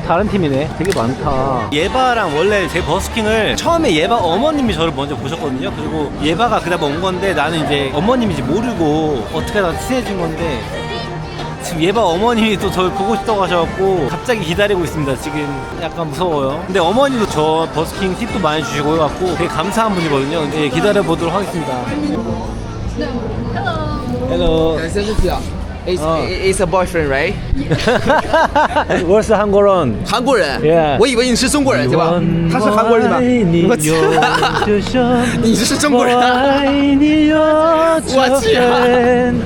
다른 팀이네. 되게 많다. 예바랑 원래 제 버스킹을 처음에 예바 어머님이 저를 먼저 보셨거든요. 그리고 예바가 그다음에 온 건데 나는 이제 어머님인지 모르고 어떻게 하다 친해진 건데 지금 예바 어머님이 또 저를 보고 싶다고 하셔갖고 갑자기 기다리고 있습니다. 지금 약간 무서워요. 근데 어머니도 저 버스킹 팁도 많이 주시고 해갖고 되게 감사한 분이거든요. 네, 기다려보도록 하겠습니다. Hello. It's a boyfriend, right? Where's 한국인? 韩国人 Yeah. 我以为你是中国人，对吧？他是韩国人对吧？我操！你是中国人？我去！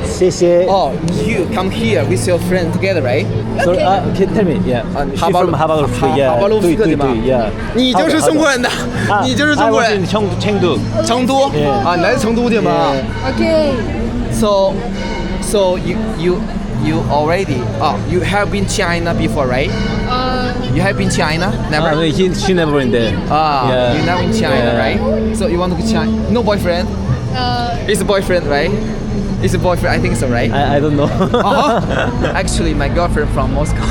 谢谢。 Oh, you come here with your friend together, right? So, can tell me, yeah. She's from 하바rovsk, yeah. 哈巴罗夫克对吧？ yeah. 你就是中国人的，你就是中国人。 청도. 成都 Yeah. 啊，你来自成都对吗 Okay. So you already you have been China before, right? You have been China? Never. No, she never been there. Yeah. You never in China, Yeah. right? So you want to go China? No boyfriend? It's a boyfriend, right? It's a boyfriend. I think so, right? I don't know. Actually, my girlfriend from Moscow.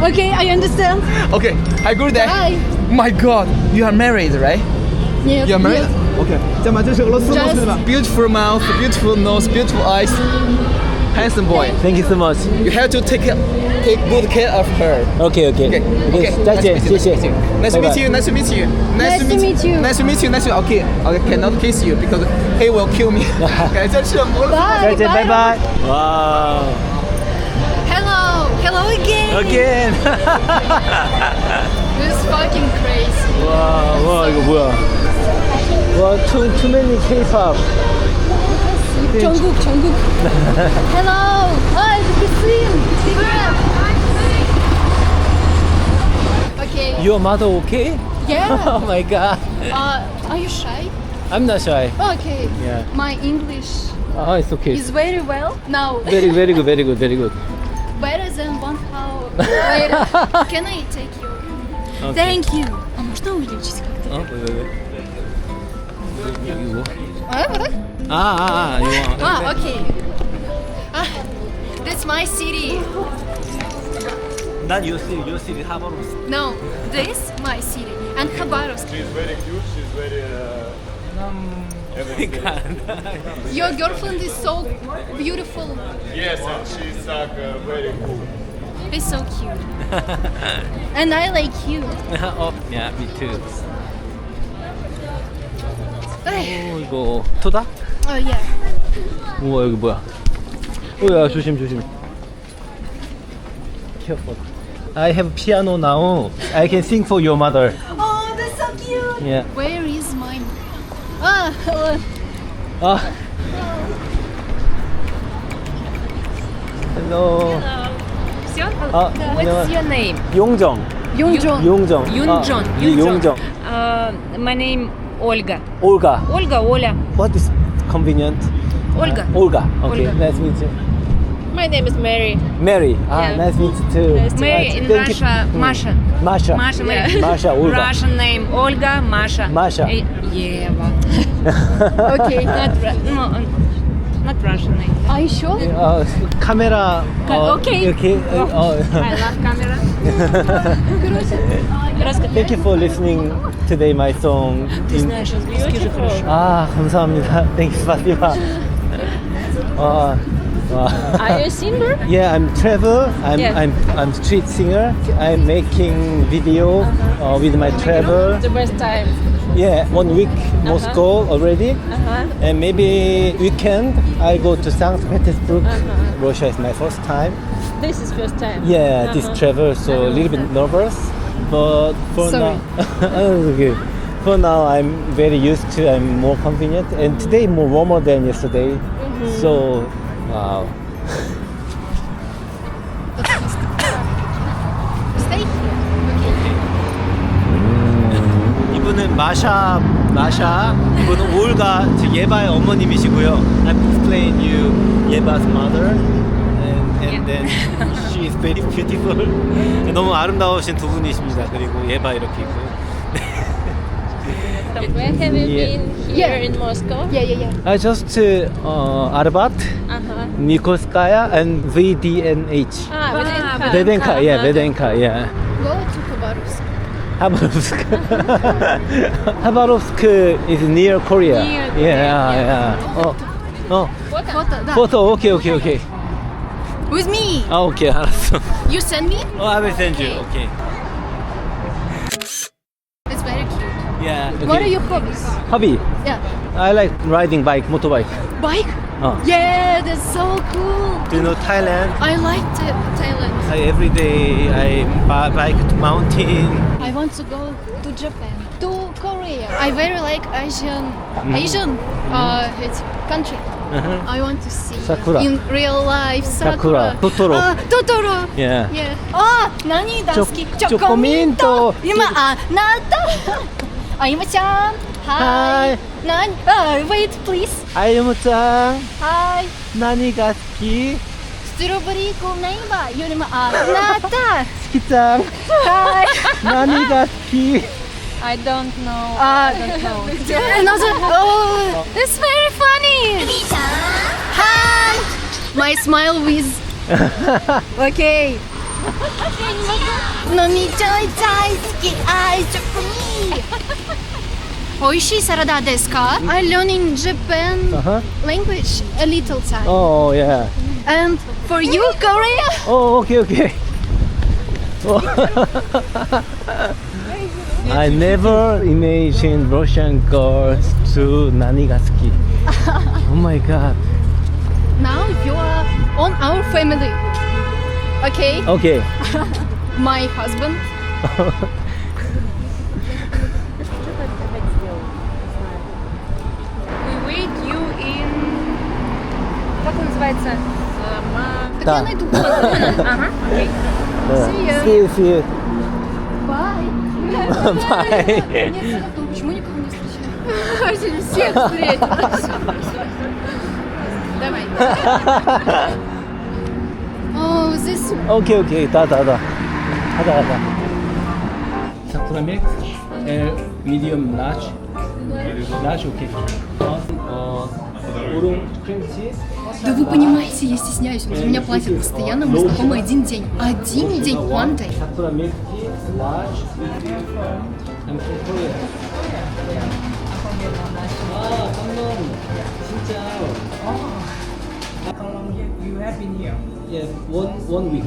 Okay, I understand. Okay, I go there. Bye. My God, you are married, right? Yes. You are married? Yes. Okay. 这么这是俄罗斯 Just- 对吧 Beautiful mouth, beautiful nose, beautiful eyes, handsome boy. Thank you so much. You have to take good care of her. Okay. Okay. 再见，谢谢。 Nice to meet you. Nice to meet you. Nice to meet you. Nice to meet you. Nice to Okay. Okay. Cannot kiss you because he will kill me. 感谢吃蘑菇。 Bye. 再见，拜拜。哇 Hello. Hello again. Again. This is fucking crazy. 와 이거 뭐야? 와 too many K-pop. Jungkook. Hello. Hi, Busking. Okay. Your mother okay? Yeah. Oh my god. Are you shy? I'm not shy. Okay. Yeah. My English It's okay. is very well now. Very good. Better than 1 hour later. Can I take you? Okay. Thank you. А можно увеличить как-то? 이거. Вот так? 이거. Okay. That's my city. 난 your city 하버로스. No, this my city. And Khabarovsk. She's very cute. She's very. Your girlfriend is so beautiful. Yes, and she's like very cool. It's so cute. And I like you. Yeah, me too. Ugh. 이거 토다? Oh yeah. 우와 여기 뭐야? 오야 조심. Careful. I have piano now. I can sing for your mother. Oh, that's so cute. Yeah. Where is my? Hello. What's your name? 용정. Yongjon. 용정. My name Olga. Olga. Oля. What is convenient? Olga. Olga. Okay. Olga. Nice to meet you. My name is Mary. Mary. Yeah. Nice to meet you too. Mary in Thank you. Russia, Masha. Masha. Mary. Masha. Olga. Russian name Olga, Masha. Masha. Eva. Okay. Not Russian name. Are you sure? 카메라. Okay. 이렇게. I love camera. Thank you for listening today my song. Ты знаешь английский же хорошо. 감사합니다. Thank you, спасибо. Are you a singer? Yeah, I'm travel. Yeah. I'm street singer. I'm making video with my travel. The best time. Yeah, 1 week Moscow already, and maybe weekend I go to St. Petersburg. Russia is my first time. This is first time. Yeah, this travel, so a little bit nervous, but for Sorry. now, okay. For now I'm very used to. I'm more convenient, and today more warmer than yesterday. So, wow. Stay here. 이분은 마샤. 이분은 올가, 즉 예바의 어머님이시고요. I'm explain you 예바's mother, and then she is very beautiful. 너무 아름다우신 두 분이십니다. 그리고 예바 이렇게 있고. Where have you Yeah. been here in Moscow? Yeah. I just Arbat, Nikolskaya, and VDNH. Vedenka. Vedenka, yeah. Habarovsk. Habarovsk is near Korea. Near Korea, Yeah. Oh. Фото, да. Photo. Okay. With me. Okay, 알았어. You send me? Oh, I will send you. Okay. It's very cute. Yeah. Okay. What are your hobbies? Hobby? Yeah. I like riding bike, motorbike. Bike? Oh. Yeah, that's so cool. Do you know Thailand? I like Thailand. Every day I bike to mountain. I want to go to Japan, to Korea. I very like Asian it's country. I want to see Sakura. in real life Sakura. Totoro. Totoro. Yeah. Yeah. Oh, nani da suki? Chocominto. Ima anata. Ayuma-chan. Hi. Nani? Wait, please. 아이무짱, Hi. 나니가 스키? Strawberry ko naiba. Yun anata. 스키짱, Hi. 나니가 스키? I don't know. Another. Oh, it's very funny. Hi. My smile with. Okay. Oishi sarada desu ka? I learn in Japan language a little time. Oh, yeah. And for you, Korea? Oh, okay. Oh. I never imagined Russian girls to Nanigaski. Oh my god. Now you are on our family. Okay? Okay. My husband. We wait you in... Как он называется? Так Да. я найду. Ага, окей. See you. Bye. Bye. Нет, почему никого не встречаю? Всех встретил. Давай. Oh, this. Okay. 다. 가자. 사쿠라 밀크, medium large. Large, okay. Урум cream cheese. Да вы понимаете, я стесняюсь. Вот меня платят постоянно, мы знакомы один день. Один день, one day. 사쿠라 milk tea, large. I'm from Korea. 감동. 진짜. How long you have been here? Yeah, one week.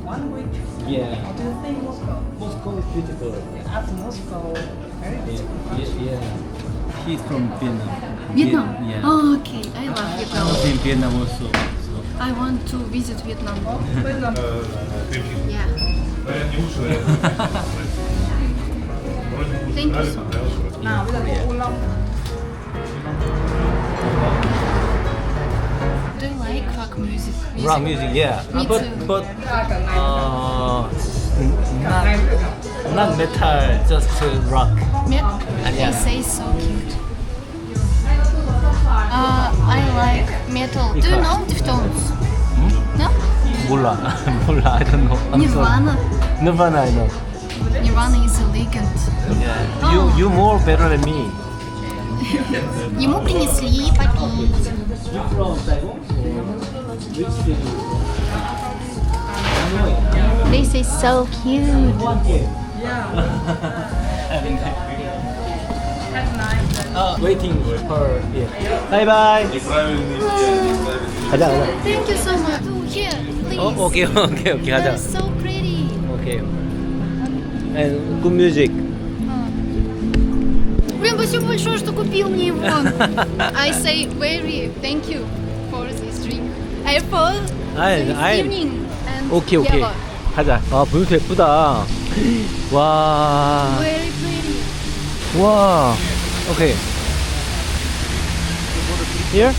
1 week. Yeah. How do you think Moscow? Moscow is beautiful. After Moscow, very beautiful. Yeah. He's from Vietnam. Vietnam? Yeah. Oh, okay. I love I Vietnam. was in Vietnam also. So. I want to visit Vietnam. Yeah. Thank you so much. Nào bây giờ có ô long. Do you like rock music? Rock music, yeah. Me but too. but not metal, just rock. They Yeah. say so cute. I like metal. Do you know Deftones? No? 몰라, I don't know. I'm Nirvana. sorry. Nirvana, I know. Nirvana is a legend. Yeah. You more better than me. Ему принесли попить. You from Saigon? Which city? They say so cute. Waiting for yeah. Bye bye. 가자. Thank you so much. Oh, here, please. 오케이 가자. They're so pretty. 오케이. And good music. Блин, спасибо большое, что купил мне его. I say very thank you for this drink. I for this evening. And 오케이. yeah, 가자. 아, 분수 예쁘다. 와. very pretty. 와. 오케이. Here?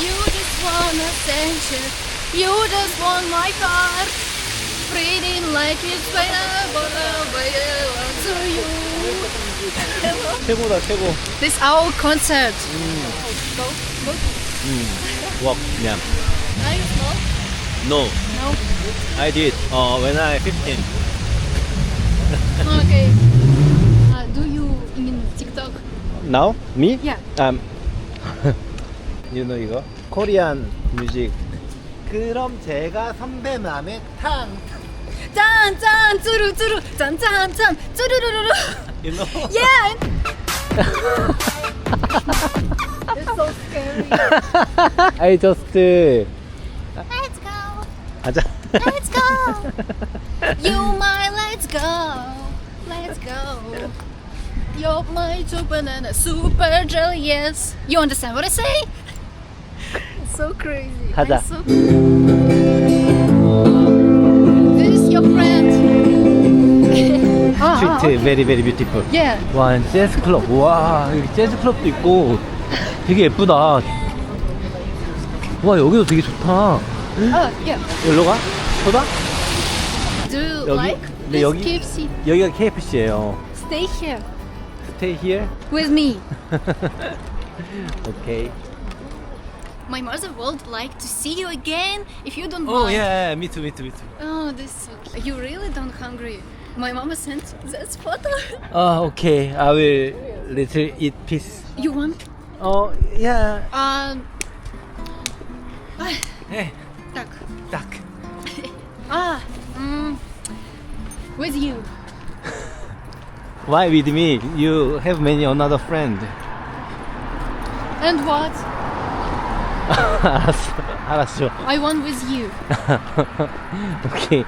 You just want attention. You just want my car. Pretty like it's whenever I belong to you. 최고다, 최고. This our concert. Go. Walk, yeah. Are you smoke? No, No. I did. When I 15. Okay. Do you in TikTok? Now? Me? Yeah. You know 이거? Korean music. 그럼 제가 선배 맘에 탕. 짠짠 쭈루쭈루 짠짠짠 쭈루루루루. You know? Yeah. It's so scary. I just Let's go. 가자. Let's go. You my let's go. Let's go. You're my two banana super jelly. Yes. You understand what I say? It's so crazy. 가자. I'm so... This is your friend. Street very very beautiful. Yeah. 와 재즈 클럽. 와 여기 재즈 클럽도 있고 되게 예쁘다. 와 여기도 되게 좋다. Oh, yeah. 여기로 가? 소다? Do you 여기? like 네, this 여기? KFC? 여기가 KFC예요. Stay here Stay here. with me. Okay. My mother would like to see you again if you don't Oh mind. yeah, me too, me too, me too. Oh, this is so cute. You really don't hungry. My mama sent this photo. Okay. I will little eat piece. You want? Oh yeah. Hey, Так. так. With you. Why with me? You have many another friend. And what? 알았어, 알았어. I want with you. Okay.